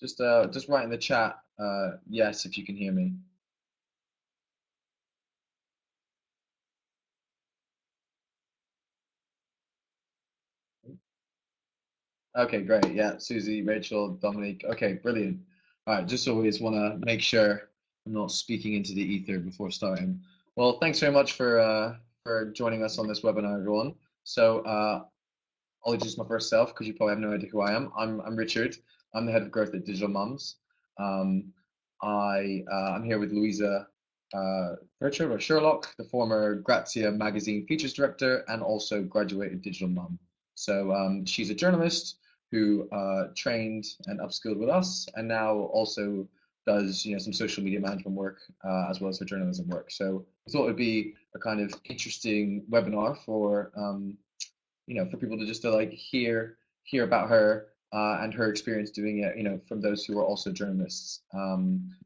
Just write in the chat, yes, if you can hear me. Okay, great. Yeah, Susie, Rachel, Dominique. Okay, brilliant. All right, just always want to make sure I'm not speaking into the ether before starting. Well, thanks very much for joining us on this webinar, everyone. So I'll introduce my first self because you probably have no idea who I am. I'm Richard. I'm the head of growth at Digital Mums. Um, I'm here with Louisa Pritchard or Sherlock, the former Grazia magazine features director and also graduated digital mum. So she's a journalist who trained and upskilled with us, and now also does some social media management work as well as her journalism work. So I thought it'd be a kind of interesting webinar for people to just to like hear about her and her experience doing it, from those who are also journalists,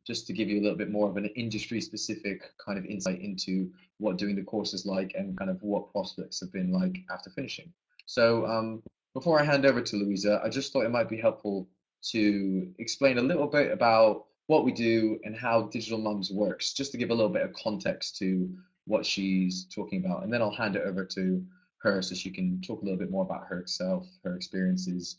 just to give you a little bit more of an industry specific kind of insight into what doing the course is like and kind of what prospects have been like after finishing. So before I hand over to Louisa, I just thought it might be helpful to explain a little bit about what we do and how Digital Mums works, just to give a little bit of context to what she's talking about. And then I'll hand it over to her so she can talk a little bit more about herself, her experiences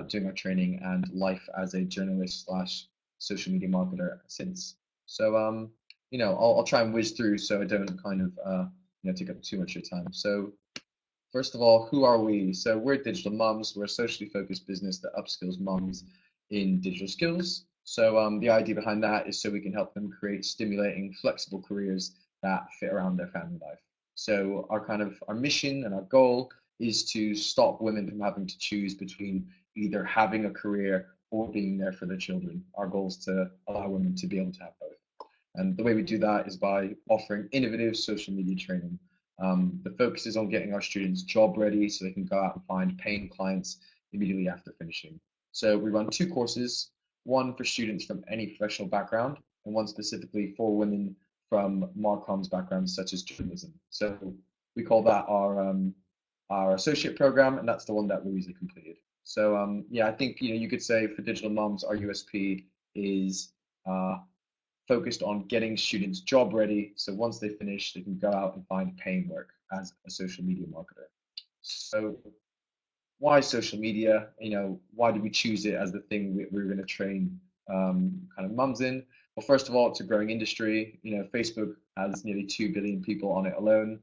doing our training, and life as a journalist slash social media marketer since. So I'll try and whiz through so I don't kind of take up too much of your time. So first of all, who are we? So we're Digital Mums. We're a socially focused business that upskills mums in digital skills. So the idea behind that is so we can help them create stimulating, flexible careers that fit around their family life. So our mission and our goal is to stop women from having to choose between either having a career or being there for their children. Our goal is to allow women to be able to have both. And the way we do that is by offering innovative social media training. The focus is on getting our students job ready so they can go out and find paying clients immediately after finishing. So we run two courses, one for students from any professional background and one specifically for women from Marcom's backgrounds such as journalism. So we call that our associate program, and that's the one that Louisa completed. So yeah, I think you could say for Digital Mums, our USP is focused on getting students job ready. So once they finish, they can go out and find paying work as a social media marketer. So why social media? Why did we choose it as the thing we're going to train kind of mums in? Well, first of all, it's a growing industry. Facebook has nearly 2 billion people on it alone.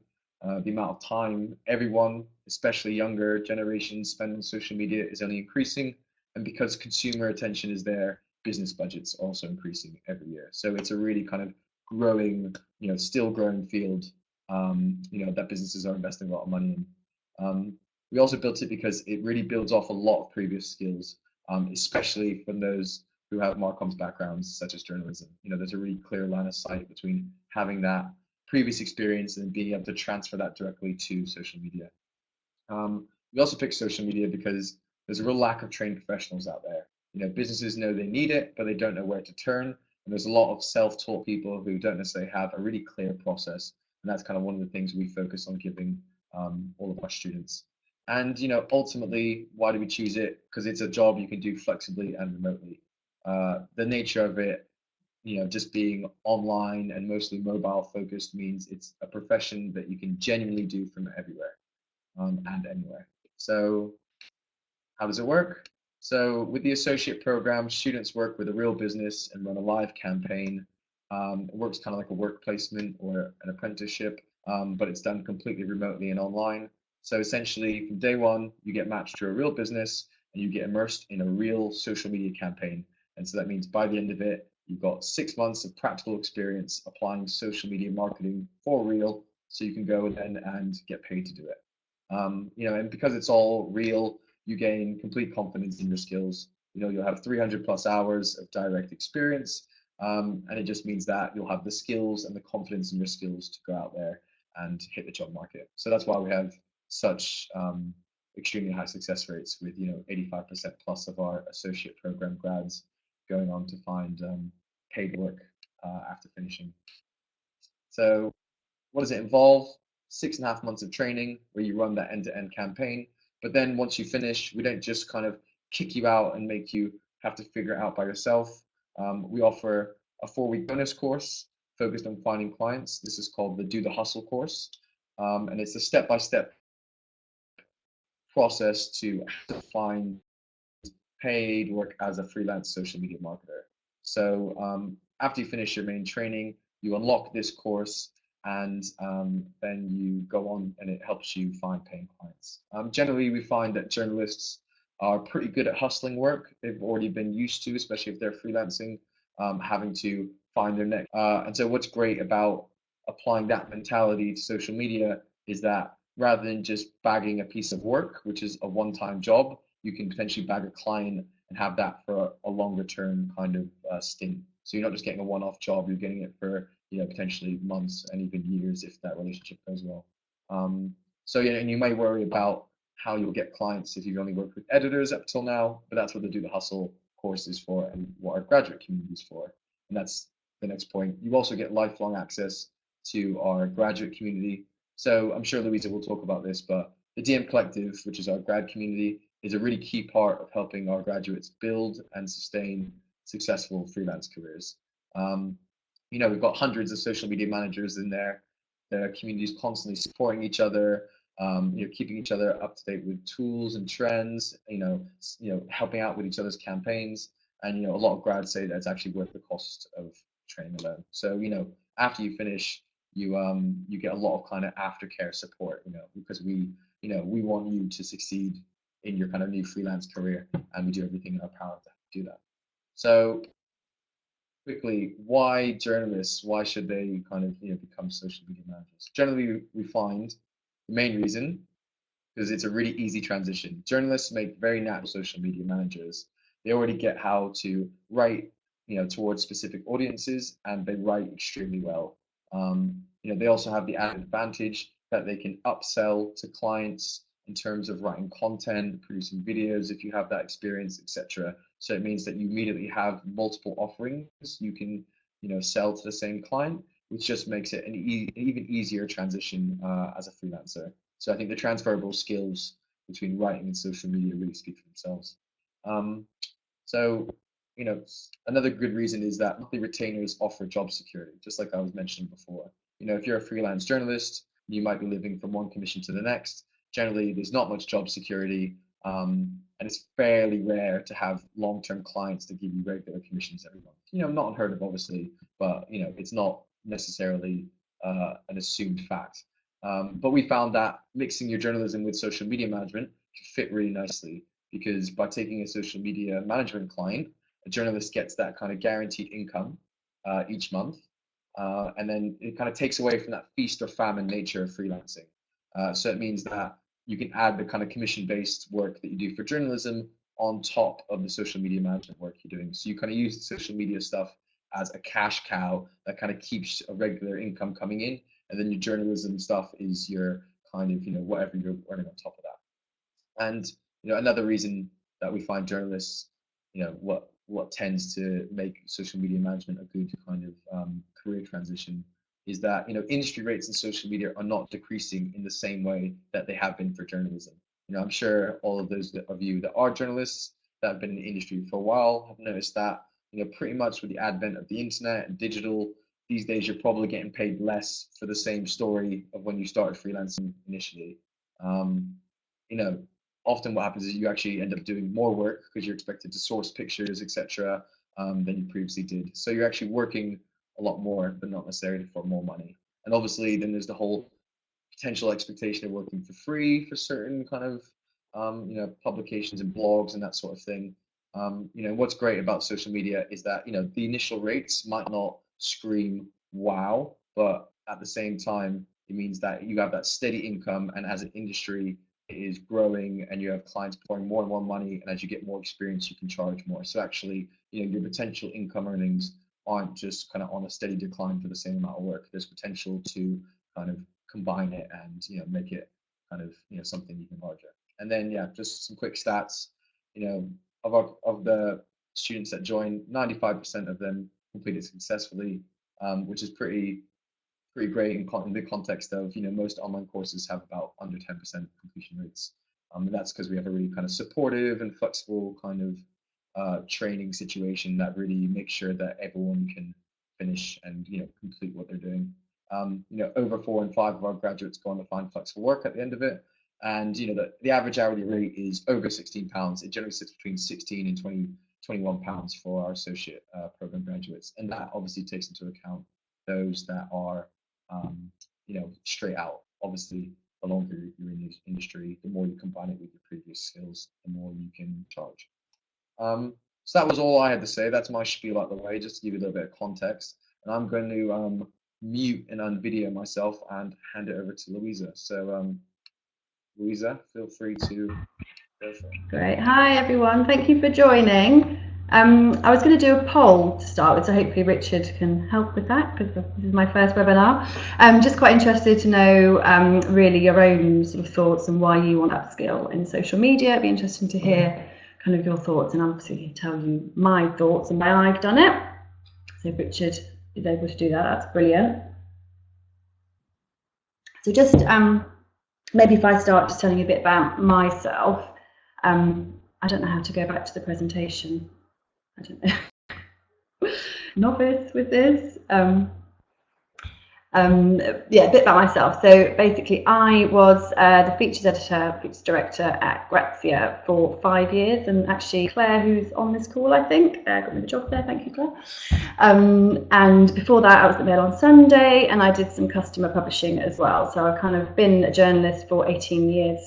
The amount of time everyone, especially younger generations, spend on social media is only increasing. And because consumer attention is there, business budgets also increasing every year. So it's a really kind of growing, still growing field, that businesses are investing a lot of money in. We also built it because it really builds off a lot of previous skills, especially from those who have Marcom's backgrounds, such as journalism. There's a really clear line of sight between having that previous experience and being able to transfer that directly to social media. We also picked social media because there's a real lack of trained professionals out there. Businesses know they need it, but they don't know where to turn. And there's a lot of self-taught people who don't necessarily have a really clear process. And that's kind of one of the things we focus on giving all of our students. And ultimately, why do we choose it? Because it's a job you can do flexibly and remotely. The nature of it, just being online and mostly mobile focused means it's a profession that you can genuinely do from everywhere and anywhere. So how does it work? So with the associate program, students work with a real business and run a live campaign. It works kind of like a work placement or an apprenticeship, but it's done completely remotely and online. So essentially, from day one, you get matched to a real business and you get immersed in a real social media campaign. And so that means by the end of it, you've got 6 months of practical experience applying social media marketing for real, so you can go then and get paid to do it. And because it's all real, you gain complete confidence in your skills. You'll have 300 plus hours of direct experience, and it just means that you'll have the skills and the confidence in your skills to go out there and hit the job market. So that's why we have such extremely high success rates with 85% plus of our associate program grads going on to find paid work after finishing. So what does it involve? 6.5 months of training where you run that end-to-end campaign. But then once you finish, we don't just kind of kick you out and make you have to figure it out by yourself. We offer a 4-week bonus course focused on finding clients. This is called the Do the Hustle course. And it's a step-by-step process to find paid work as a freelance social media marketer. So after you finish your main training, you unlock this course, and then you go on and it helps you find paying clients. Generally, we find that journalists are pretty good at hustling work. They've already been used to, especially if they're freelancing, having to find their next. And so what's great about applying that mentality to social media is that rather than just bagging a piece of work, which is a one-time job, you can potentially bag a client and have that for a longer term kind of stint. So you're not just getting a one-off job, you're getting it for potentially months and even years if that relationship goes well. So yeah, and you may worry about how you'll get clients if you've only worked with editors up till now, but that's what the Do the Hustle course is for and what our graduate community is for. And that's the next point. You also get lifelong access to our graduate community. So I'm sure Louisa will talk about this, but the DM Collective, which is our grad community, is a really key part of helping our graduates build and sustain successful freelance careers. We've got hundreds of social media managers in there. The community is constantly supporting each other, keeping each other up to date with tools and trends, helping out with each other's campaigns. And, a lot of grads say that it's actually worth the cost of training alone. So, after you finish, you get a lot of kind of aftercare support, because we want you to succeed in your kind of new freelance career, and we do everything in our power to do that. So quickly, why journalists? Why should they kind of become social media managers? Generally, we find the main reason because it's a really easy transition. Journalists make very natural social media managers. They already get how to write, towards specific audiences, and they write extremely well. They also have the added advantage that they can upsell to clients in terms of writing content, producing videos if you have that experience, etc. So it means that you immediately have multiple offerings you can, sell to the same client, which just makes it an even easier transition as a freelancer. So I think the transferable skills between writing and social media really speak for themselves. So, another good reason is that monthly retainers offer job security, just like I was mentioning before. If you're a freelance journalist, you might be living from one commission to the next. Generally, there's not much job security, and it's fairly rare to have long-term clients that give you regular commissions every month. Not unheard of, obviously, but it's not necessarily an assumed fact. But we found that mixing your journalism with social media management can fit really nicely, because by taking a social media management client, a journalist gets that kind of guaranteed income each month. And then it kind of takes away from that feast or famine nature of freelancing. So it means that you can add the kind of commission-based work that you do for journalism on top of the social media management work you're doing. So you kind of use the social media stuff as a cash cow that kind of keeps a regular income coming in, and then your journalism stuff is your kind of whatever you're earning on top of that. And another reason that we find journalists, what tends to make social media management a good kind of career transition is that industry rates in social media are not decreasing in the same way that they have been for journalism. I'm sure all of those of you that are journalists that have been in the industry for a while have noticed that pretty much with the advent of the internet and digital, these days you're probably getting paid less for the same story of when you started freelancing initially. Often what happens is you actually end up doing more work because you're expected to source pictures, etc., than you previously did. So you're actually working a lot more, but not necessarily for more money. And obviously, then there's the whole potential expectation of working for free for certain kind of publications and blogs and that sort of thing. What's great about social media is that the initial rates might not scream wow, but at the same time, it means that you have that steady income, and as an industry, it is growing, and you have clients pouring more and more money, and as you get more experience, you can charge more. So actually, your potential income earnings aren't just kind of on a steady decline for the same amount of work. There's potential to kind of combine it and make it kind of something even larger. And then just some quick stats. Of the students that joined, 95% of them completed successfully, which is pretty great in the context of most online courses have about under 10% completion rates. And that's because we have a really kind of supportive and flexible kind of training situation that really makes sure that everyone can finish and complete what they're doing. Over 4 and 5 of our graduates go on to find flexible work at the end of it, and the average hourly rate is over £16. It generally sits between 16 and 21 pounds for our associate program graduates, and that obviously takes into account those that are straight out. Obviously, the longer you're in the industry, the more you combine it with your previous skills, the more you can charge. So that was all I had to say. That's my spiel out the way, just to give you a little bit of context. And I'm going to mute and unvideo myself and hand it over to Louisa. So Louisa, feel free to go for it. Great. Hi, everyone. Thank you for joining. I was going to do a poll to start with, so hopefully Richard can help with that, because this is my first webinar. I'm just quite interested to know really your own sort of thoughts and why you want to upskill in social media. It'd be interesting to hear kind of your thoughts, and obviously tell you my thoughts and why I've done it. So if Richard is able to do that, that's brilliant. So just maybe if I start just telling you a bit about myself. I don't know how to go back to the presentation. I don't know. Novice with this. Yeah, a bit about myself. So basically, I was the features editor, features director at Grazia for 5 years, and actually Claire, who's on this call, I think, got me the job there. Thank you, Claire. And before that, I was at the Mail on Sunday, and I did some customer publishing as well. So I've kind of been a journalist for 18 years.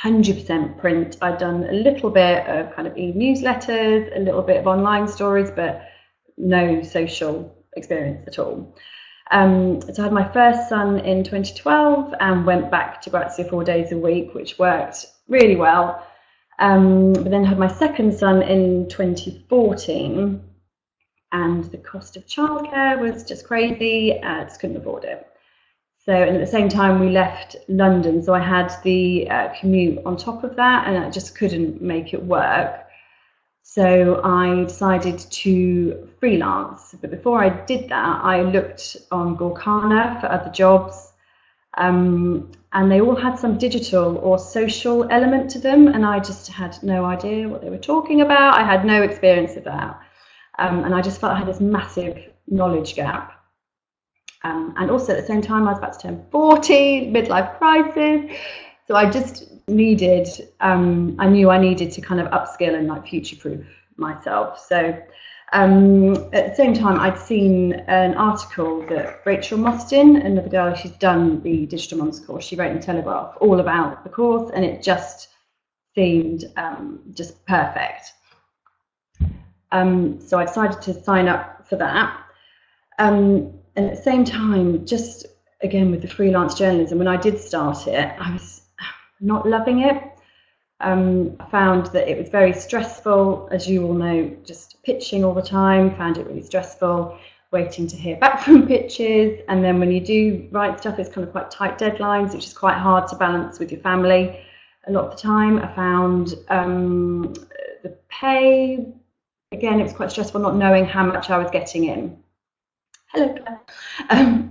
100% print. I've done a little bit of kind of e-newsletters, a little bit of online stories, but no social experience at all. So I had my first son in 2012 and went back to Grazia 4 days a week, which worked really well. But then had my second son in 2014, and the cost of childcare was just crazy. I just couldn't afford it. So, and at the same time, we left London, so I had the commute on top of that, and I just couldn't make it work. So I decided to freelance. But before I did that, I looked on Gorkana for other jobs, and they all had some digital or social element to them, and I just had no idea what they were talking about. I had no experience of that, and I just felt I had this massive knowledge gap. And also at the same time, I was about to turn 40, midlife crisis. So I just needed, I knew I needed to kind of upskill and like future-proof myself. So at the same time, I'd seen an article that Rachel Mostyn, another girl, she's done the Digital Moms course, she wrote in Telegraph all about the course, and it just seemed just perfect. So I decided to sign up for that. And at the same time, just again with the freelance journalism, when I did start it, I was not loving it. I found that it was very stressful, as you all know, just pitching all the time, found it really stressful, waiting to hear back from pitches. And then when you do write stuff, it's kind of quite tight deadlines, which is quite hard to balance with your family. A lot of the time I found the pay, again, it was quite stressful not knowing how much I was getting in. Hello, Claire.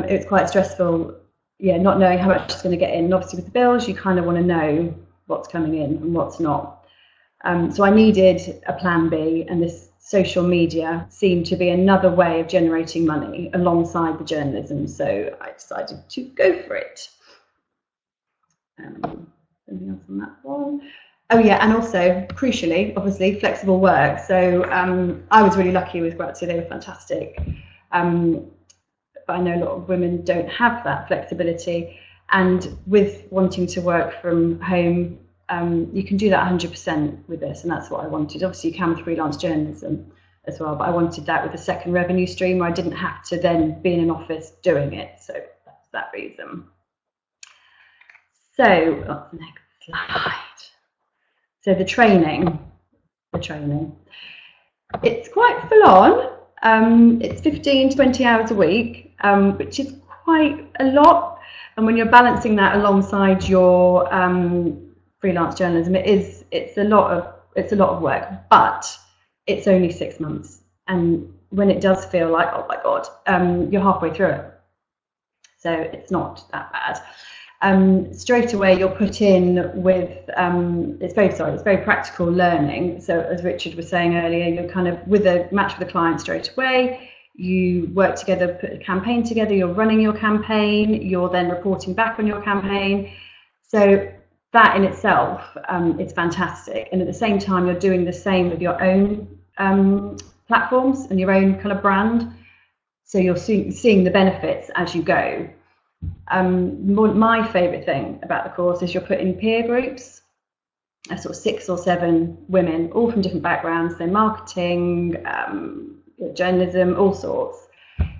It was quite stressful, yeah, not knowing how much it's going to get in. And obviously with the bills, you kind of want to know what's coming in and what's not. So I needed a plan B, and this social media seemed to be another way of generating money alongside the journalism. So I decided to go for it. Anything else on that one? Oh yeah, and also, crucially, obviously, flexible work. So I was really lucky with Grazia, they were fantastic. But I know a lot of women don't have that flexibility. And with wanting to work from home, you can do that 100% with this, and that's what I wanted. Obviously, you can with freelance journalism as well, but I wanted that with a second revenue stream where I didn't have to then be in an office doing it. So that's that reason. So, what's the next slide? So the training, it's quite full on. It's 15, 20 hours a week, which is quite a lot. And when you're balancing that alongside your freelance journalism, it's a lot of work, but it's only 6 months. And when it does feel like, oh my God, you're halfway through it. So it's not that bad. straight away you're put in with it's very practical learning. So as Richard was saying earlier, you're kind of with a match with a client straight away. You work together, put a campaign together. You're running your campaign. You're then reporting back on your campaign. So that in itself is fantastic. And at the same time, you're doing the same with your own platforms and your own kind of brand. So you're seeing the benefits as you go. My favourite thing about the course is you're put in peer groups, sort of 6 or 7 women, all from different backgrounds, so marketing, journalism, all sorts.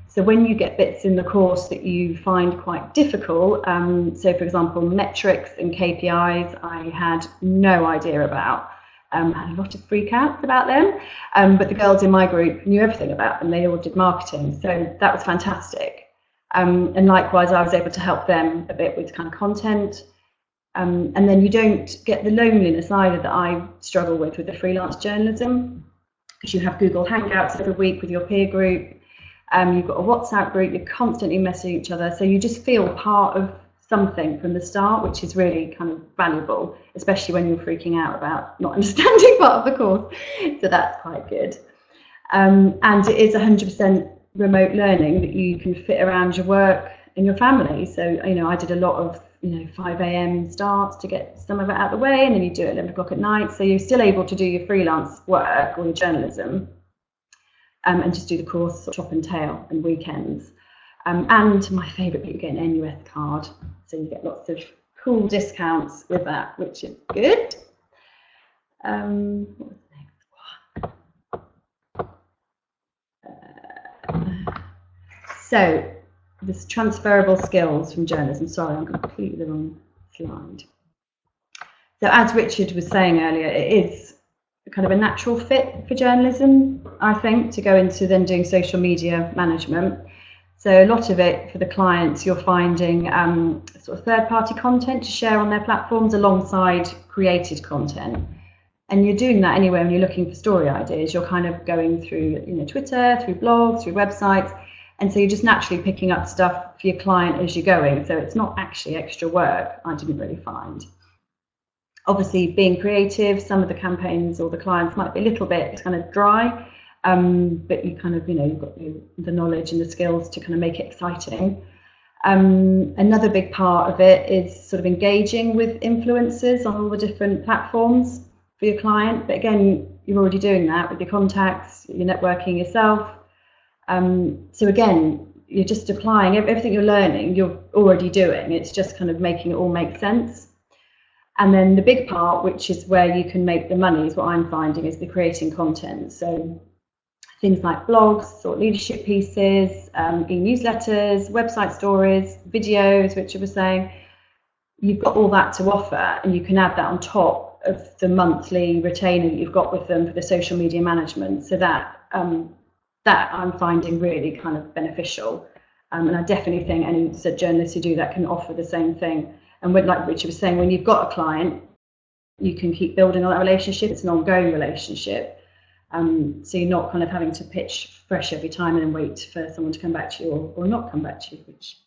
So when you get bits in the course that you find quite difficult, so for example, metrics and KPIs, I had no idea about. I had a lot of freakouts about them, but the girls in my group knew everything about them. They all did marketing, so that was fantastic. And likewise, I was able to help them a bit with kind of content. And then you don't get the loneliness either that I struggle with the freelance journalism, because you have Google Hangouts every week with your peer group. You've got a WhatsApp group, you're constantly messaging each other. So you just feel part of something from the start, which is really kind of valuable, especially when you're freaking out about not understanding part of the course. So that's quite good. And it is 100% remote learning that you can fit around your work and your family. So, I did a lot of, 5 a.m. starts to get some of it out of the way, and then you do it at 11 o'clock at night. So you're still able to do your freelance work or your journalism, and just do the course top and tail and weekends. And my favourite bit, you get an NUS card. So you get lots of cool discounts with that, which is good. What was the next one? So this transferable skills from journalism. Sorry, I'm completely the wrong slide. So as Richard was saying earlier, it is kind of a natural fit for journalism, I think, to go into then doing social media management. So a lot of it for the clients, you're finding sort of third-party content to share on their platforms alongside created content. And you're doing that anyway when you're looking for story ideas. You're kind of going through, Twitter, through blogs, through websites. And so you're just naturally picking up stuff for your client as you're going. So it's not actually extra work, I didn't really find. Obviously, being creative, some of the campaigns or the clients might be a little bit kind of dry, but you kind of, you've got the knowledge and the skills to kind of make it exciting. Another big part of it is sort of engaging with influencers on all the different platforms for your client. But again, you're already doing that with your contacts, you're networking yourself. So again, you're just applying everything you're learning, you're already doing. It's just kind of making it all make sense. And then the big part, which is where you can make the money, is what I'm finding, is the creating content. So things like blogs or leadership pieces, e-newsletters, website stories, videos, which I was saying, you've got all that to offer, and you can add that on top of the monthly retainer that you've got with them for the social media management. So that I'm finding really kind of beneficial. And I definitely think any journalists who do that can offer the same thing. And like Richard was saying, when you've got a client, you can keep building on that relationship. It's an ongoing relationship. So you're not kind of having to pitch fresh every time and then wait for someone to come back to you or not come back to you, which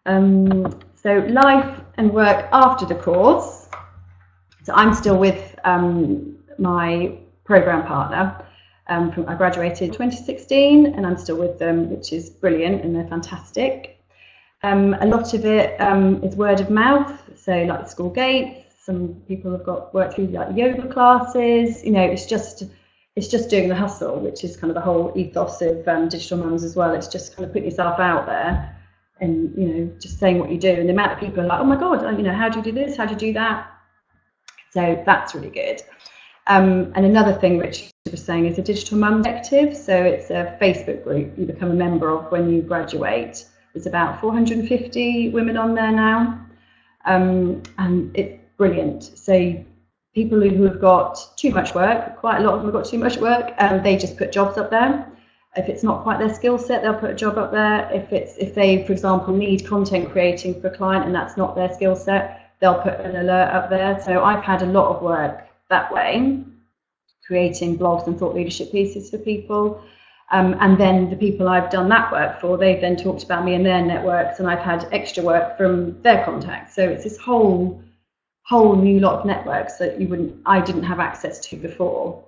happens. So life and work after the course. So I'm still with my program partner. I graduated in 2016, and I'm still with them, which is brilliant, and they're fantastic. A lot of it is word of mouth, so like the school gates. Some people have got work through like yoga classes. It's just doing the hustle, which is kind of the whole ethos of digital mums as well. It's just kind of putting yourself out there, and just saying what you do. And the amount of people are like, oh my god, how do you do this? How do you do that? So that's really good. And another thing which I was saying is a Digital Mum Collective. So it's a Facebook group you become a member of when you graduate. There's about 450 women on there now, and it's brilliant. So people who have got too much work, quite a lot of them have got too much work, they just put jobs up there. If it's not quite their skill set, they'll put a job up there. If they, for example, need content creating for a client and that's not their skill set, they'll put an alert up there. So I've had a lot of work that way, creating blogs and thought leadership pieces for people. And then the people I've done that work for, they've then talked about me in their networks, and I've had extra work from their contacts. So it's this whole new lot of networks that I didn't have access to before.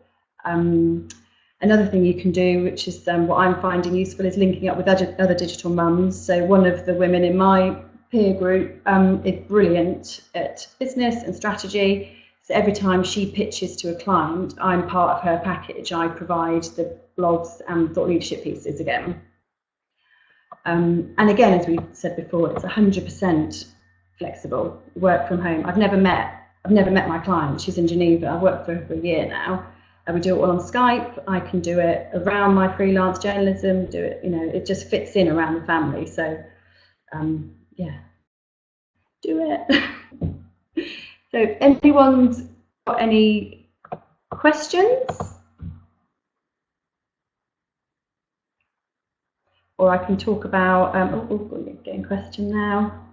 Another thing you can do, which is what I'm finding useful, is linking up with other digital mums. So one of the women in my peer group is brilliant at business and strategy. So every time she pitches to a client, I'm part of her package. I provide the blogs and thought leadership pieces again. And again, as we said before, it's 100% flexible, work from home. I've never met my client. She's in Geneva. I've worked for her for a year now. We do it all on Skype. I can do it around my freelance journalism, do it, it just fits in around the family. So, yeah, do it. So, anyone's got any questions? Or I can talk about, getting a question now.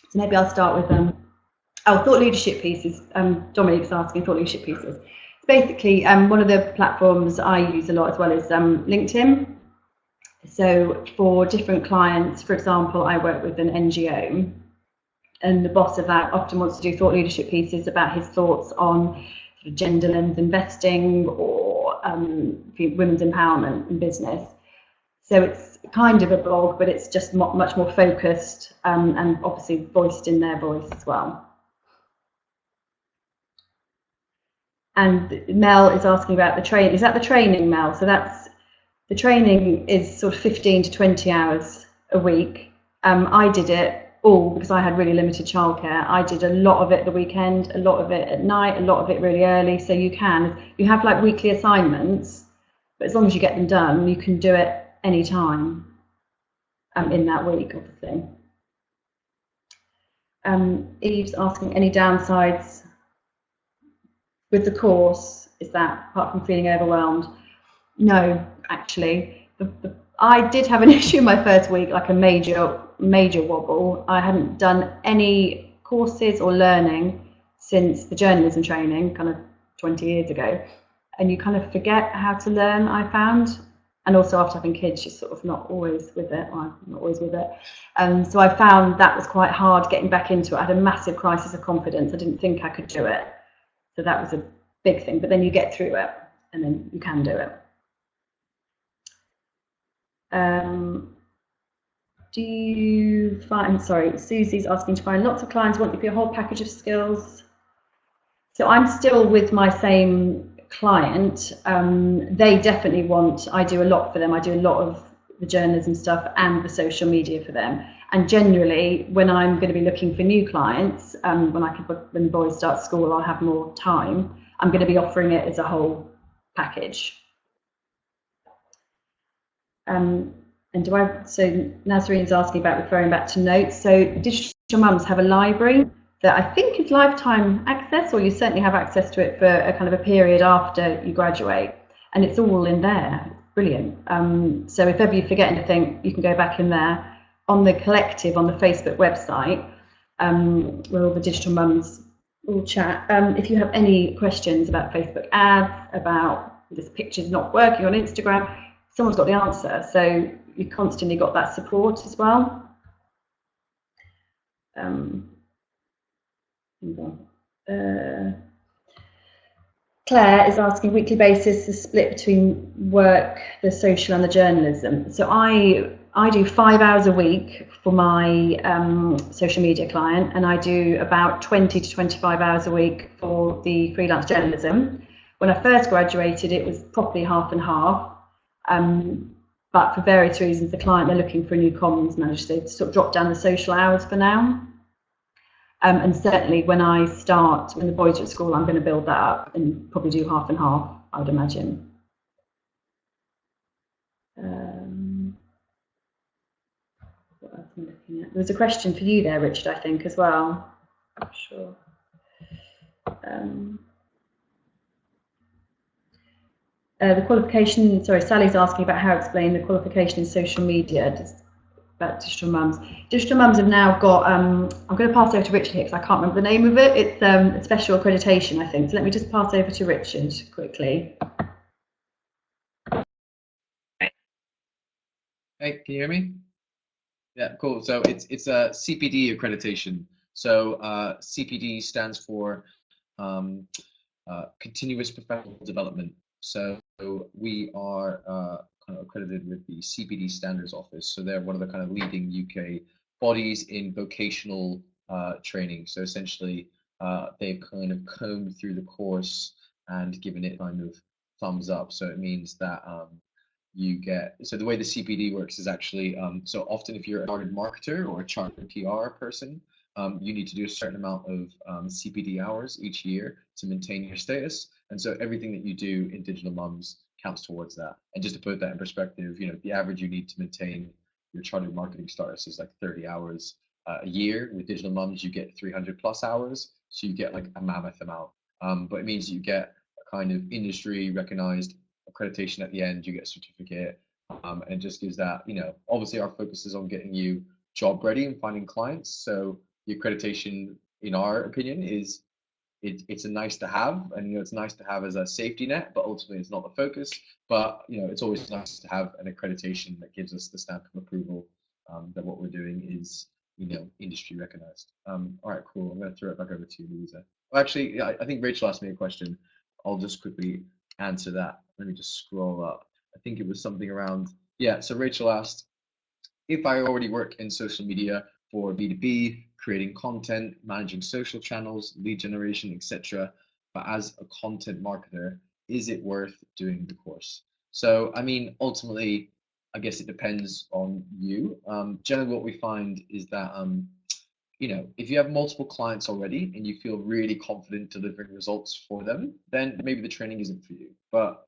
So maybe I'll start with thought leadership pieces. Dominic's asking thought leadership pieces. It's basically one of the platforms I use a lot as well is LinkedIn. So for different clients, for example, I work with an NGO, and the boss of that often wants to do thought leadership pieces about his thoughts on gender lens investing or women's empowerment in business. So it's kind of a blog, but it's just much more focused and obviously voiced in their voice as well. And Mel is asking about the training. Is that the training, Mel? So the training is sort of 15 to 20 hours a week. I did it all because I had really limited childcare. I did a lot of it the weekend, a lot of it at night, a lot of it really early. So you have like weekly assignments, but as long as you get them done, you can do it any time in that week, obviously. Eve's asking any downsides with the course. Is that apart from feeling overwhelmed? No, actually. I did have an issue in my first week, like a major wobble. I hadn't done any courses or learning since the journalism training, kind of 20 years ago. And you kind of forget how to learn, I found. And also after having kids, you're sort of not always with it. I'm not always with it. So I found that was quite hard getting back into it. I had a massive crisis of confidence. I didn't think I could do it. So that was a big thing. But then you get through it and then you can do it. Do you find, sorry, Susie's asking to find lots of clients want you for your whole package of skills. So I'm still with my same client. They definitely want, I do a lot for them. I do a lot of the journalism stuff and the social media for them. And generally, when I'm going to be looking for new clients, when the boys start school, I'll have more time. I'm going to be offering it as a whole package. So Nazarine's asking about referring back to notes. So digital mums have a library that I think is lifetime access, or you certainly have access to it for a kind of a period after you graduate, and it's all in there. Brilliant. So if ever you forget anything, you can go back in there. On the collective, on the Facebook website, where all the digital mums all chat. If you have any questions about Facebook ads, about this picture's not working on Instagram, someone's got the answer. So you've constantly got that support as well. Claire is asking weekly basis the split between work, the social and the journalism. So I do 5 hours a week for my social media client, and I do about 20 to 25 hours a week for the freelance journalism. When I first graduated, it was probably half and half. But for various reasons, the client, they're looking for a new comms manager, so they've sort of dropped down the social hours for now. And certainly when the boys are at school, I'm going to build that up and probably do half and half, I would imagine. What else am I looking at? There was a question for you there, Richard, I think, as well. I'm sure. The qualification, sorry, Sally's asking about how to explain the qualification in social media. about digital mums. Digital mums have now got, I'm going to pass over to Richard here because I can't remember the name of it. It's a special accreditation, I think. So let me just pass over to Richard quickly. Hey, can you hear me? Yeah, cool. So it's a CPD accreditation. So CPD stands for um, continuous professional development. So we are kind of accredited with the CPD Standards Office. So they're one of the kind of leading UK bodies in vocational training. So essentially, they've kind of combed through the course and given it kind of thumbs up. So it means that you get, so the way the CPD works is actually, so often if you're a chartered marketer or a chartered PR person, you need to do a certain amount of CPD hours each year to maintain your status. And so everything that you do in Digital Mums counts towards that. And just to put that in perspective, you know, the average you need to maintain your chartered marketing status is like 30 hours a year. With Digital Mums, you get 300 plus hours. So you get like a mammoth amount. But it means you get a kind of industry recognized accreditation at the end, you get a certificate, and it just gives that, you know, obviously our focus is on getting you job ready and finding clients. So the accreditation, in our opinion, is it's a nice to have, and you know it's nice to have as a safety net, but ultimately it's not the focus. But you know it's always nice to have an accreditation that gives us the stamp of approval that what we're doing is industry recognized. All right, cool. I'm going to throw it back over to you, Louisa. Well, actually, yeah, I think Rachel asked me a question. I'll just quickly answer that. Let me just scroll up. I think it was something around, yeah. So Rachel asked, if I already work in social media for B2B, creating content, managing social channels, lead generation, etc., but as a content marketer, is it worth doing the course? So, I mean, ultimately, I guess it depends on you. Generally, what we find is that if you have multiple clients already and you feel really confident delivering results for them, then maybe the training isn't for you. But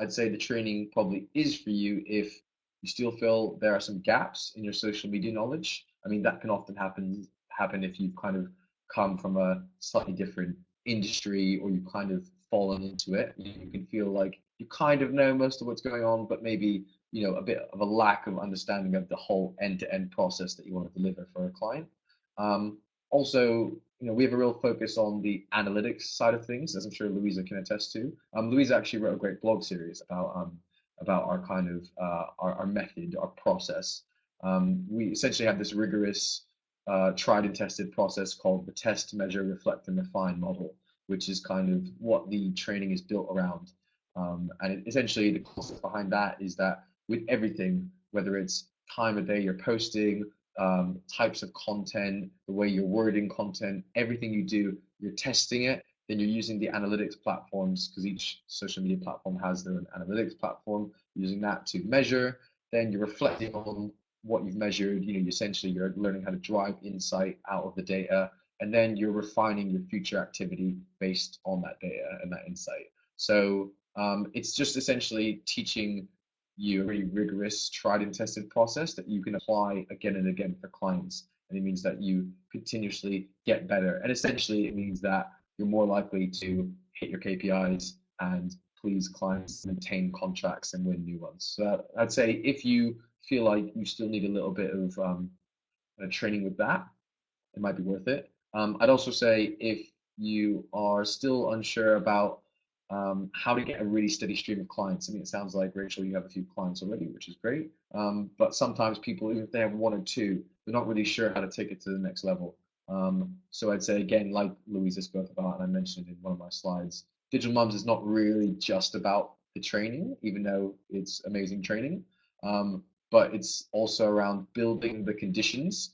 I'd say the training probably is for you if you still feel there are some gaps in your social media knowledge. I mean, that can often happen if you've kind of come from a slightly different industry or you've kind of fallen into it. You can feel like you kind of know most of what's going on, but maybe a bit of a lack of understanding of the whole end-to-end process that you want to deliver for a client. Also, we have a real focus on the analytics side of things, as I'm sure Louisa can attest to. Louisa actually wrote a great blog series about our kind of our method, our process. We essentially have this rigorous, tried and tested process called the test, measure, reflect, and refine model, which is kind of what the training is built around. And essentially, the concept behind that is that with everything, whether it's time of day you're posting, types of content, the way you're wording content, everything you do, you're testing it. Then you're using the analytics platforms because each social media platform has their own analytics platform, using that to measure. Then you're reflecting on what you've measured. Essentially you're learning how to drive insight out of the data, and then you're refining your future activity based on that data and that insight. So it's just essentially teaching you a really rigorous, tried and tested process that you can apply again and again for clients. And it means that you continuously get better. And essentially, it means that you're more likely to hit your KPIs and please clients, maintain contracts, and win new ones. So I'd say if you feel like you still need a little bit of training with that, it might be worth it. I'd also say if you are still unsure about how to get a really steady stream of clients. I mean, it sounds like, Rachel, you have a few clients already, which is great. But sometimes people, even if they have one or two, they're not really sure how to take it to the next level. So I'd say, again, like Louisa spoke about, and I mentioned in one of my slides, Digital Mums is not really just about the training, even though it's amazing training. But it's also around building the conditions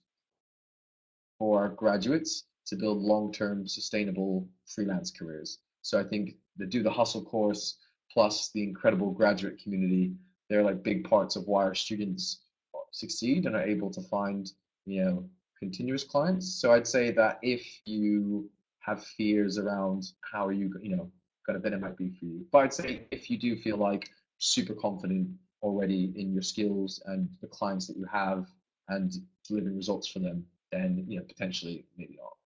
for our graduates to build long-term sustainable freelance careers. So I think the Do the Hustle course plus the incredible graduate community, they're like big parts of why our students succeed and are able to find, continuous clients. So I'd say that if you have fears around how are you, kind of, then it might be for you. But I'd say if you do feel like super confident already in your skills and the clients that you have and delivering results for them, then potentially maybe not.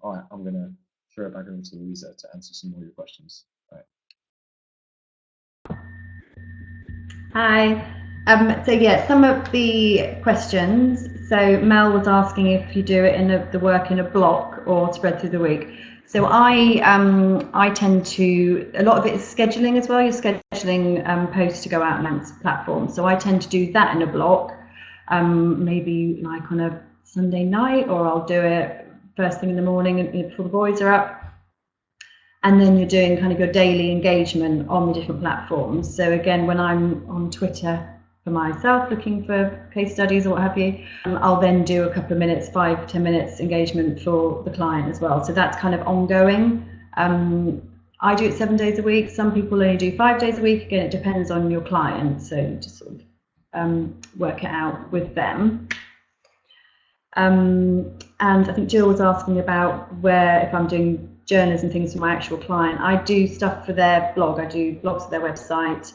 All right, I'm gonna throw it back over to Louisa to answer some more of your questions. All right. Hi. So yeah, some of the questions. So Mel was asking if you do it in the work in a block or spread through the week. So I tend to, a lot of it is scheduling as well. You're scheduling posts to go out on platforms. So I tend to do that in a block, maybe like on a Sunday night, or I'll do it first thing in the morning before the boys are up. And then you're doing kind of your daily engagement on the different platforms. So again, when I'm on Twitter for myself looking for case studies or what have you, I'll then do a couple of minutes, 5-10 minutes engagement for the client as well. So that's kind of ongoing. I do it 7 days a week. Some people only do 5 days a week. Again, it depends on your client. So you just sort of work it out with them. And I think Jill was asking about where, if I'm doing journals and things for my actual client. I do stuff for their blog. I do blogs for their website.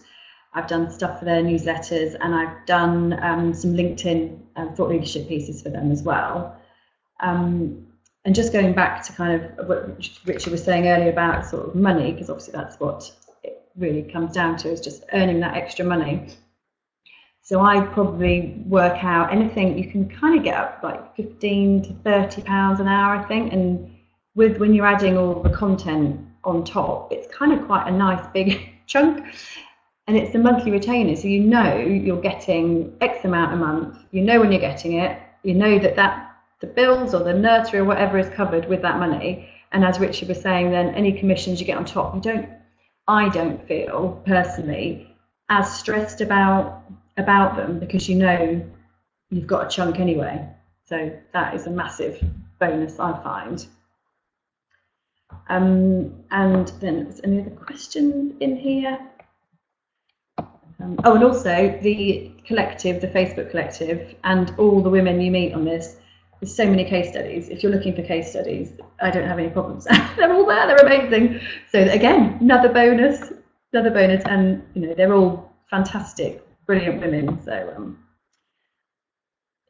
I've done stuff for their newsletters, and I've done some LinkedIn thought leadership pieces for them as well. And just going back to kind of what Richard was saying earlier about sort of money, because obviously that's what it really comes down to, is just earning that extra money. So I probably work out anything, you can kind of get up like £15 to £30 an hour, I think, and when you're adding all the content on top, it's kind of quite a nice big chunk, and it's a monthly retainer, so you know you're getting X amount a month, you know when you're getting it, you know that the bills or the nursery or whatever is covered with that money. And as Richard was saying, then any commissions you get on top, I don't feel personally as stressed about them, because you know you've got a chunk anyway. So that is a massive bonus, I find. And then there's any other questions in here? And also the collective, the Facebook collective, and all the women you meet on this, there's so many case studies. If you're looking for case studies, I don't have any problems. They're all there, they're amazing. So again, another bonus, and you know, they're all fantastic, brilliant women. So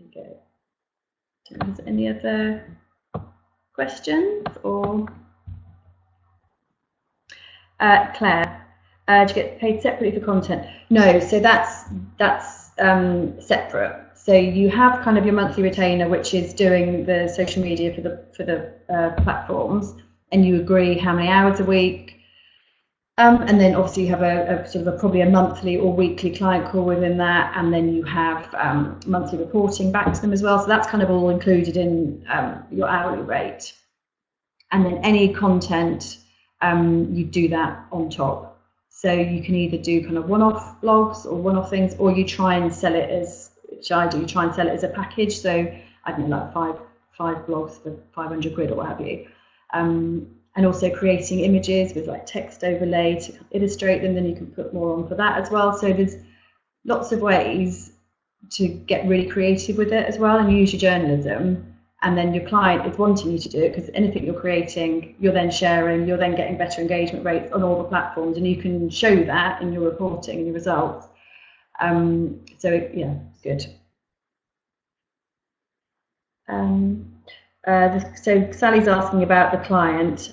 okay. Is there any other questions? Or Claire, do you get paid separately for content? No, so that's separate. So you have kind of your monthly retainer, which is doing the social media for the platforms, and you agree how many hours a week. And then obviously you have a sort of probably a monthly or weekly client call within that, and then you have monthly reporting back to them as well. So that's kind of all included in your hourly rate. And then any content, you do that on top. So you can either do kind of one-off blogs or one-off things, or you try and sell it as, which I do, try and sell it as a package. So I don't know, like five blogs for 500 quid or what have you. And also creating images with like text overlay to illustrate them, then you can put more on for that as well. So there's lots of ways to get really creative with it as well, and use your journalism. And then your client is wanting you to do it, because anything you're creating, you're then sharing, you're then getting better engagement rates on all the platforms, and you can show that in your reporting and your results. So yeah, it's good. So Sally's asking about the client.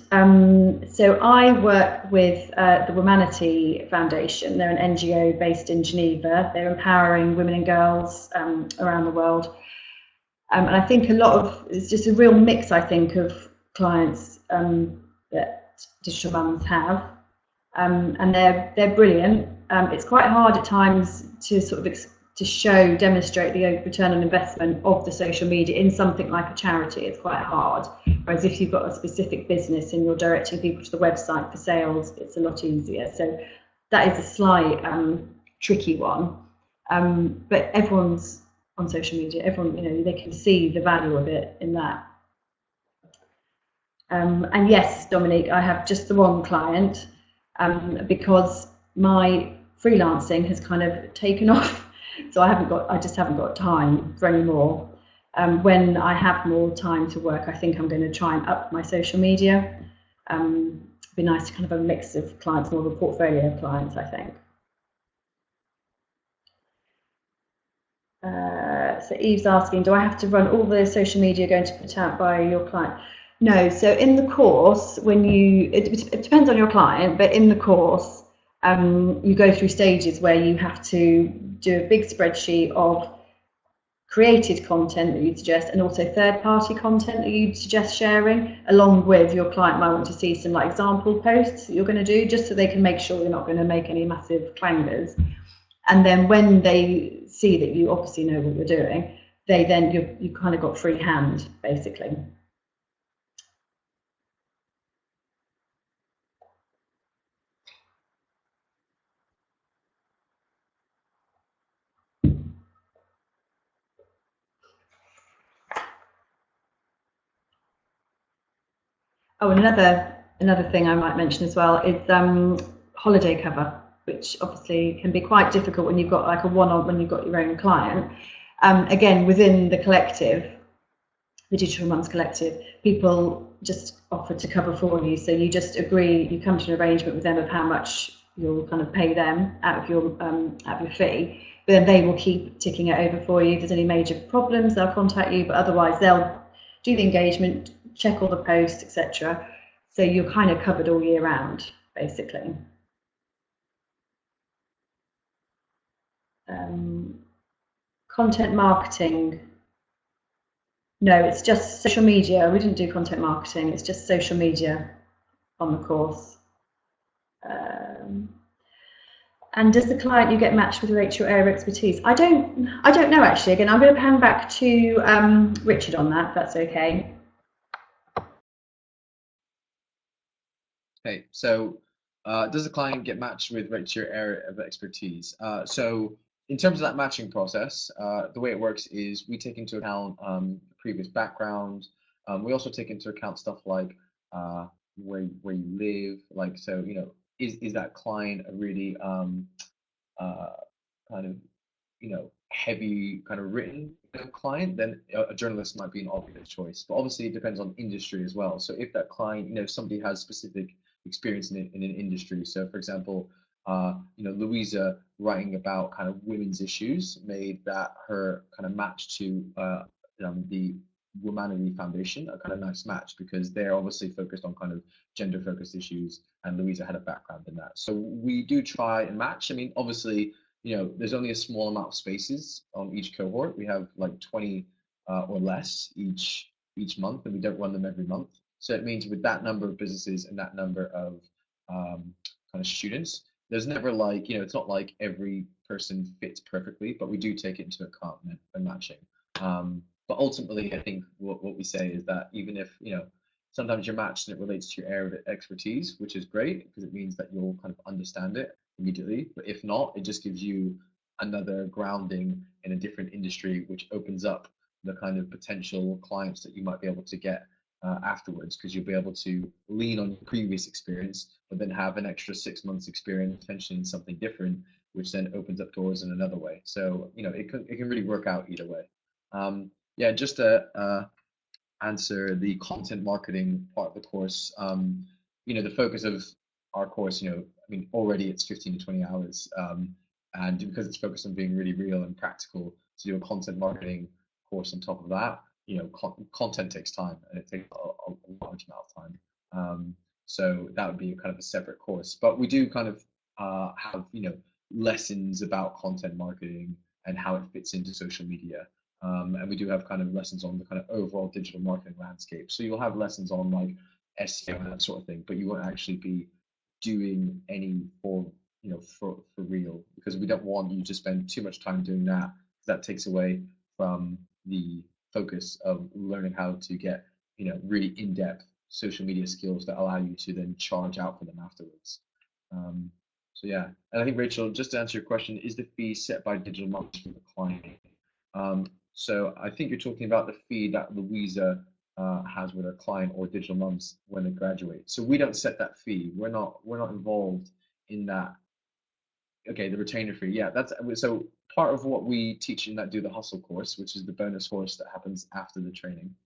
So I work with the Womanity Foundation. They're an NGO based in Geneva. They're empowering women and girls around the world. And I think it's just a real mix, I think, of clients that digital mums have. And they're brilliant. It's quite hard at times to sort of demonstrate the return on investment of the social media in something like a charity. It's quite hard. Whereas if you've got a specific business and you're directing people to the website for sales, it's a lot easier. So that is a slight tricky one. But everyone's on social media. Everyone, you know, they can see the value of it in that. And yes, Dominique, I have just the one client because my freelancing has kind of taken off. So I just haven't got time for any more. When I have more time to work, I think I'm going to try and up my social media. It'd be nice to kind of have a mix of clients, more of a portfolio of clients, I think. So Eve's asking, do I have to run all the social media going to put out by your client? No, so in the course, it depends on your client, but in the course, you go through stages where you have to do a big spreadsheet of created content that you'd suggest and also third-party content that you'd suggest sharing, along with your client might want to see some like example posts that you're going to do, just so they can make sure you're not going to make any massive clangers. And then when they see that you obviously know what you're doing, you kind of got free hand, basically. Oh, and another thing I might mention as well is holiday cover, which obviously can be quite difficult when you've got like a one-on when you've got your own client. Again, within the collective, the Digital Mums Collective, people just offer to cover for you. So you just agree, you come to an arrangement with them of how much you'll kind of pay them out of your fee. But then they will keep ticking it over for you. If there's any major problems, they'll contact you. But otherwise, they'll do the engagement, check all the posts, etc. So you're kind of covered all year round, basically. Content marketing. No, it's just social media. We didn't do content marketing. It's just social media on the course. And does the client you get matched with relate to your area of expertise? I don't know actually. Again, I'm going to hand back to Richard on that, if that's okay. Okay, so does the client get matched with relate to your area of expertise? So in terms of that matching process, the way it works is we take into account previous background. We also take into account stuff like where you live, like so is that client a really kind of heavy kind of written client, then a journalist might be an obvious choice. But obviously it depends on industry as well. So if that client, somebody has specific experience in an industry. So for example, Louisa writing about kind of women's issues made that her kind of match to the Womanity Foundation a kind of nice match because they're obviously focused on kind of gender focused issues and Louisa had a background in that. So we do try and match. I mean, obviously, there's only a small amount of spaces on each cohort. We have like 20 or less each month, and we don't run them every month. So it means with that number of businesses and that number of kind of students, there's never like, it's not like every person fits perfectly, but we do take it into account when matching. But ultimately, I think what we say is that even if, sometimes you're matched and it relates to your area of expertise, which is great because it means that you'll kind of understand it immediately. But if not, it just gives you another grounding in a different industry, which opens up the kind of potential clients that you might be able to get afterwards, because you'll be able to lean on your previous experience, but then have an extra 6 months experience potentially in something different, which then opens up doors in another way. So, it can really work out either way. Yeah, just to answer the content marketing part of the course, the focus of our course, I mean, already it's 15 to 20 hours. And because it's focused on being really real and practical, to do a content marketing course on top of that, content takes time and it takes a large amount of time. So that would be kind of a separate course. But we do kind of have, lessons about content marketing and how it fits into social media. And we do have kind of lessons on the kind of overall digital marketing landscape. So you'll have lessons on like SEO and that sort of thing, but you won't actually be doing any form, for real, because we don't want you to spend too much time doing that. That takes away from the focus of learning how to get, really in-depth social media skills that allow you to then charge out for them afterwards. So yeah, and I think Rachel, just to answer your question, is the fee set by digital marketers for the client? So I think you're talking about the fee that Louisa has with her client or digital mums when they graduate. So we don't set that fee. We're not involved in that. Okay, the retainer fee. Yeah, that's so part of what we teach in that Do the Hustle course, which is the bonus course that happens after the training.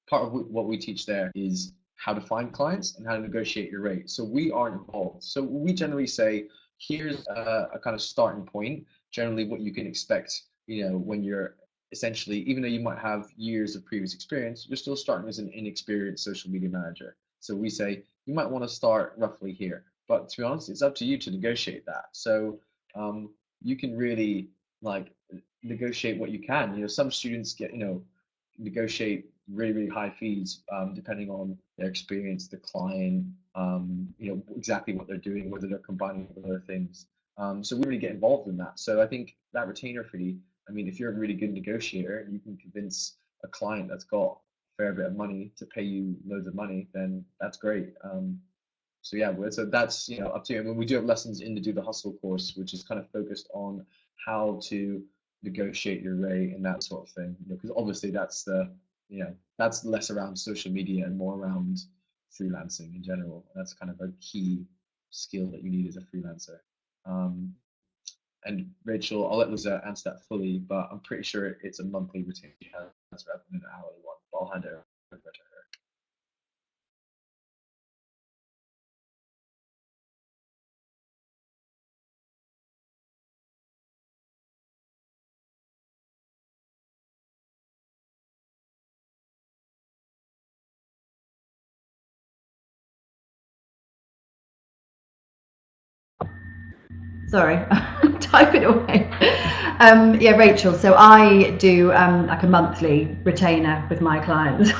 Part of what we teach there is how to find clients and how to negotiate your rate. So we aren't involved. So we generally say, here's a kind of starting point, generally what you can expect, when you're essentially, even though you might have years of previous experience, you're still starting as an inexperienced social media manager. So we say, you might want to start roughly here. but to be honest, it's up to you to negotiate that. So you can really like negotiate what you can. You know, some students get, negotiate really, really high fees depending on their experience, the client, exactly what they're doing, whether they're combining with other things. So we really get involved in that. So I think that retainer fee, I mean, if you're a really good negotiator, you can convince a client that's got a fair bit of money to pay you loads of money, then that's great. So yeah, so that's up to you. I mean, we do have lessons in the Do the Hustle course, which is kind of focused on how to negotiate your rate and that sort of thing. Because obviously that's less around social media and more around freelancing in general. That's kind of a key skill that you need as a freelancer. Um, and Rachel, I'll let Liza answer that fully, but I'm pretty sure it's a monthly retainer rather than an hourly one. But I'll hand it over to her. Sorry, type it away. Yeah, Rachel. So I do like a monthly retainer with my clients.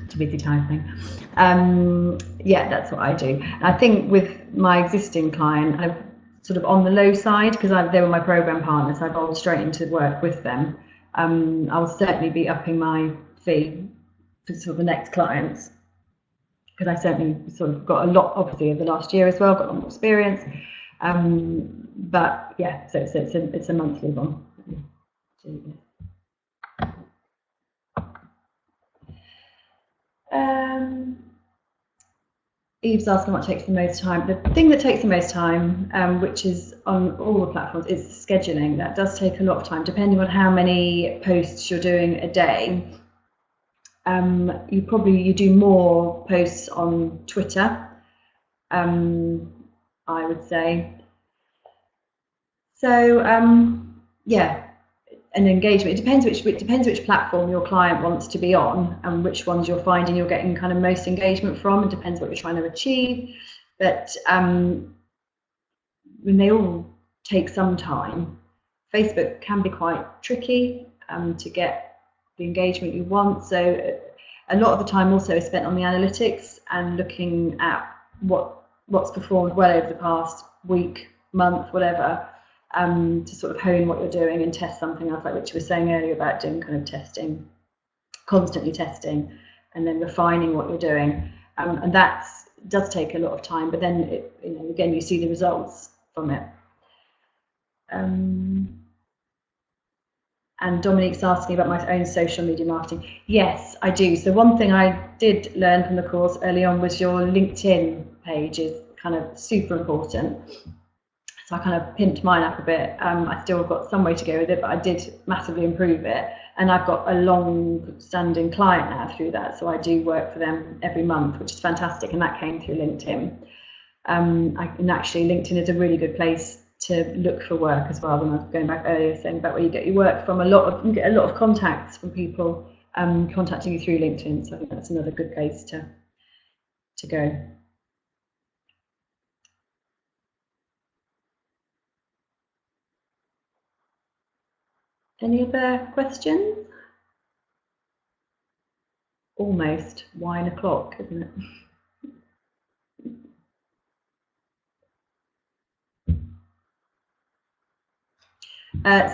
Too busy typing. Yeah, that's what I do. I think with my existing client, I'm sort of on the low side because they were my program partners. I've gone straight into work with them. I'll certainly be upping my fee for sort of the next clients because I certainly sort of got a lot, obviously, over the last year as well. Got a lot more experience. But yeah, so it's a monthly one. Eve's asking what takes the most time. The thing that takes the most time, which is on all the platforms, is scheduling. That does take a lot of time, depending on how many posts you're doing a day. You do more posts on Twitter, I would say. So yeah, an engagement. It depends which platform your client wants to be on and which ones you're finding you're getting kind of most engagement from. It depends what you're trying to achieve, but when they all take some time. Facebook can be quite tricky to get the engagement you want. So a lot of the time also is spent on the analytics and looking at what's performed well over the past week, month, whatever, to sort of hone what you're doing and test something else, like which you were saying earlier about doing kind of testing, constantly testing, and then refining what you're doing. And that does take a lot of time, but then again, you see the results from it. And Dominique's asking about my own social media marketing. Yes, I do. So one thing I did learn from the course early on was your LinkedIn page is kind of super important. So I kind of pimped mine up a bit. I still got some way to go with it, but I did massively improve it. And I've got a long-standing client now through that. So I do work for them every month, which is fantastic. And that came through LinkedIn. And actually, LinkedIn is a really good place to look for work as well. When I was going back earlier saying about where you get your work from, you get a lot of contacts from people contacting you through LinkedIn. So I think that's another good place to go. Any other questions? Almost 1 o'clock, isn't it?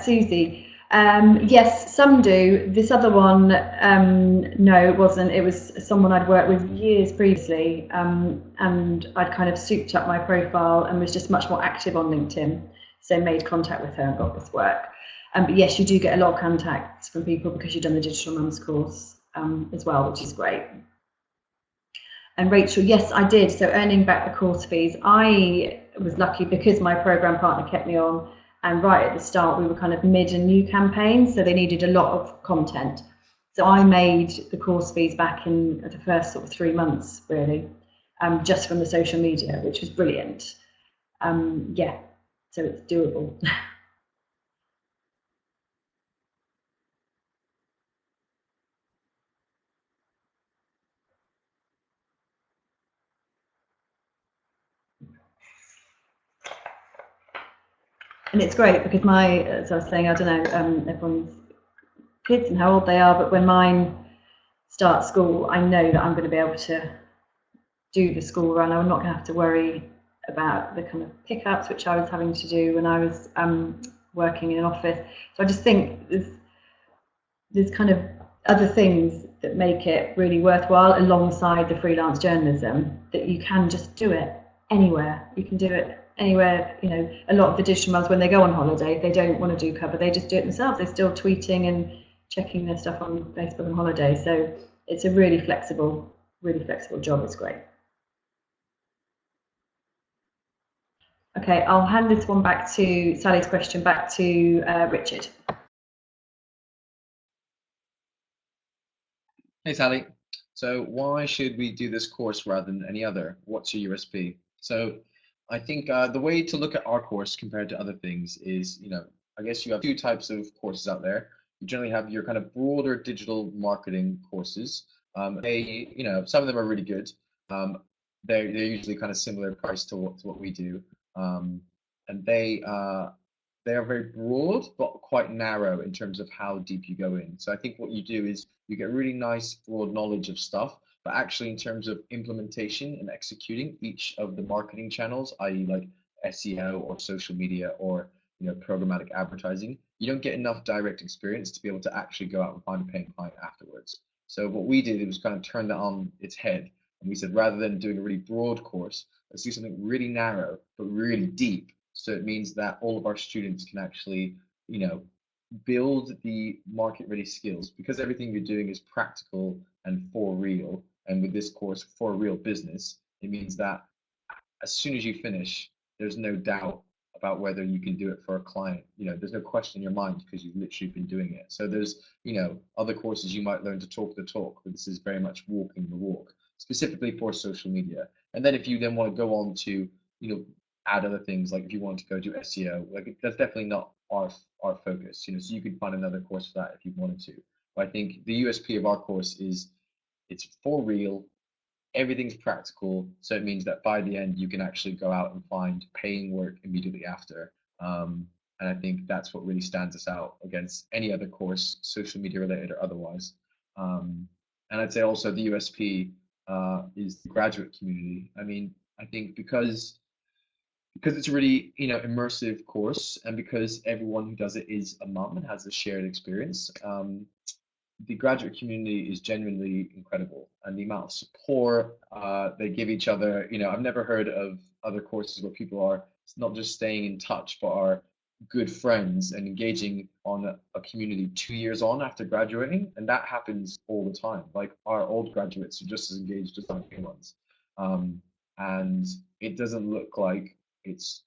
Susie. Yes, some do. This other one, no, it wasn't. It was someone I'd worked with years previously, and I'd kind of souped up my profile and was just much more active on LinkedIn. So made contact with her and got this work. But yes, you do get a lot of contacts from people because you've done the Digital Mums course as well, which is great. And Rachel, yes, I did. So earning back the course fees, I was lucky because my program partner kept me on. And right at the start, we were kind of mid a new campaign, so they needed a lot of content. So I made the course fees back in the first sort of 3 months, really, just from the social media, which was brilliant. Yeah, so it's doable. And it's great because as I was saying, I don't know, everyone's kids and how old they are, but when mine start school, I know that I'm going to be able to do the school run. I'm not going to have to worry about the kind of pickups, which I was having to do when I was working in an office. So I just think there's kind of other things that make it really worthwhile alongside the freelance journalism, that you can just do it anywhere. You can do it anywhere. You know, a lot of the digital mums, when they go on holiday, if they don't want to do cover, they just do it themselves. They're still tweeting and checking their stuff on Facebook on holiday. So it's a really flexible job. It's great. Okay, I'll hand this one back to Sally's question back to Richard. Hey Sally, so why should we do this course rather than any other? What's your USP? So I think the way to look at our course compared to other things is, I guess you have two types of courses out there. You generally have your kind of broader digital marketing courses. Some of them are really good. Um, they're usually kind of similar price to what we do, um, and they are very broad but quite narrow in terms of how deep you go in. So I think what you do is you get really nice broad knowledge of stuff, but actually in terms of implementation and executing each of the marketing channels, i.e. like SEO or social media or programmatic advertising, you don't get enough direct experience to be able to actually go out and find a paying client afterwards. So what we did was kind of turn that on its head. And we said, rather than doing a really broad course, let's do something really narrow, but really deep. So it means that all of our students can actually, build the market ready skills, because everything you're doing is practical and for real. And with this course, for real business, it means that as soon as you finish, there's no doubt about whether you can do it for a client. There's no question in your mind because you've literally been doing it. So there's, other courses you might learn to talk the talk, but this is very much walking the walk, specifically for social media. And then if you then want to go on to, add other things, like if you want to go do SEO, like that's definitely not our focus. So you could find another course for that if you wanted to. But I think the USP of our course is it's for real, everything's practical, so it means that by the end you can actually go out and find paying work immediately after. And I think that's what really stands us out against any other course, social media related or otherwise. And I'd say also the USP is the graduate community. I mean, I think because it's a really immersive course, and because everyone who does it is a mum and has a shared experience, the graduate community is genuinely incredible, and the amount of support they give each other. I've never heard of other courses where people are not just staying in touch, but are good friends and engaging on a community 2 years on after graduating. And that happens all the time. Like our old graduates are just as engaged as our new ones. Um, and it doesn't look like it's,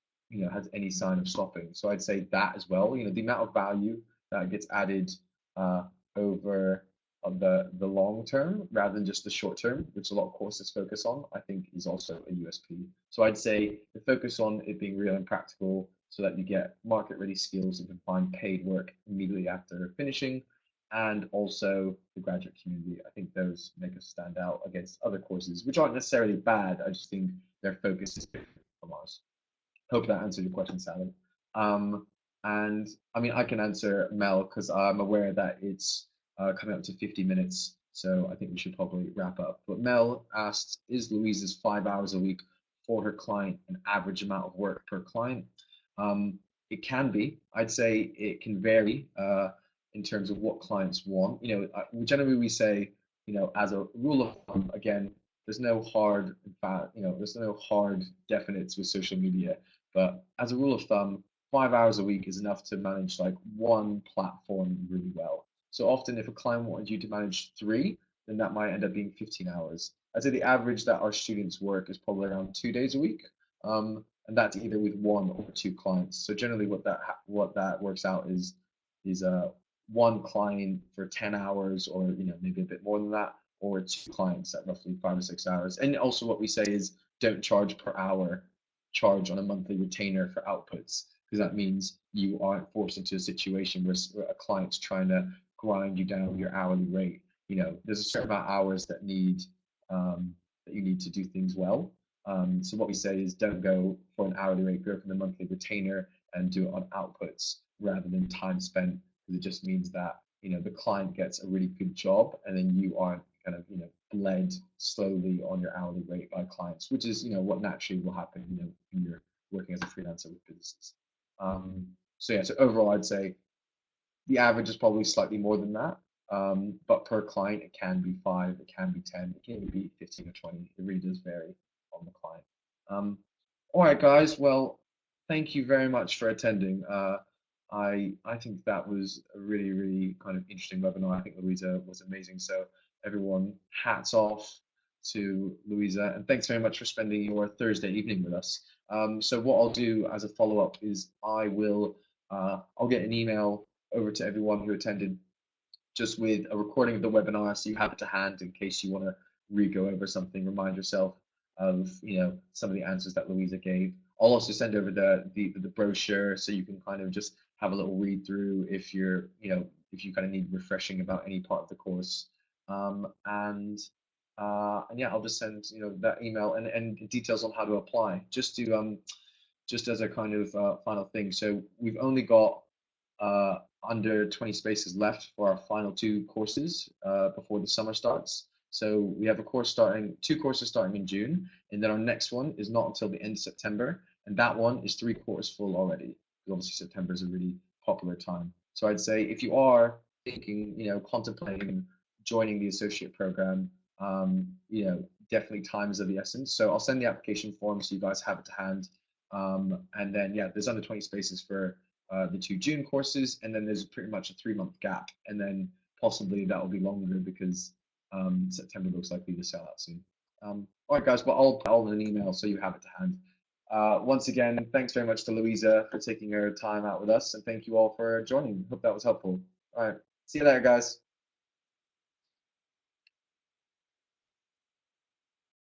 has any sign of stopping. So I'd say that as well, the amount of value that gets added uh, over the long term rather than just the short term, which a lot of courses focus on, I think is also a USP. So I'd say the focus on it being real and practical so that you get market ready skills and can find paid work immediately after finishing, and also the graduate community. I think those make us stand out against other courses, which aren't necessarily bad. I just think their focus is different from ours. Hope that answered your question, Sally. And I mean, I can answer Mel because I'm aware that it's coming up to 50 minutes. So I think we should probably wrap up. But Mel asked, is Louisa's 5 hours a week for her client an average amount of work per client? It can be. I'd say it can vary in terms of what clients want. Generally we say, as a rule of thumb, again, there's no hard, in fact, there's no hard definites with social media. But as a rule of thumb, 5 hours a week is enough to manage like one platform really well. So often if a client wanted you to manage three, then that might end up being 15 hours. I'd say the average that our students work is probably around 2 days a week. And that's either with one or two clients. So generally what that works out is one client for 10 hours, or maybe a bit more than that, or two clients at roughly 5 to 6 hours. And also what we say is don't charge per hour, charge on a monthly retainer for outputs, because that means you aren't forced into a situation where a client's trying to grind you down your hourly rate. There's a certain amount of hours that you need to do things well. So what we say is don't go for an hourly rate, go for the monthly retainer, and do it on outputs rather than time spent, because it just means that the client gets a really good job, and then you aren't kind of bled slowly on your hourly rate by clients, which is what naturally will happen when you're working as a freelancer with businesses. So yeah, so overall I'd say the average is probably slightly more than that. But per client, it can be 5, it can be 10, it can even be 15 or 20. It really does vary on the client. Um, all right, guys. Well, thank you very much for attending. I think that was a really, really kind of interesting webinar. I think Louisa was amazing. So everyone, hats off to Louisa, and thanks very much for spending your Thursday evening with us. So what I'll do as a follow-up is I'll get an email over to everyone who attended, just with a recording of the webinar, so you have it to hand in case you want to re-go over something, remind yourself of some of the answers that Louisa gave. I'll also send over the brochure, so you can kind of just have a little read through if if you kind of need refreshing about any part of the course. And yeah, I'll just send that email and details on how to apply, just as a kind of final thing. So we've only got under 20 spaces left for our final 2 courses before the summer starts. So we have two courses starting in June, and then our next one is not until the end of September, and that one is 3/4 full already. Because obviously September is a really popular time. So I'd say if you are thinking, contemplating joining the associate program, definitely time is of the essence. So I'll send the application form so you guys have it to hand. And then yeah, there's under 20 spaces for the 2 June courses, and then there's pretty much a 3-month gap, and then possibly that will be longer because September looks likely to sell out soon. All right, guys, well, I'll put all in an email so you have it to hand. Once again, thanks very much to Louisa for taking her time out with us, and thank you all for joining. Hope that was helpful. All right, see you later, guys.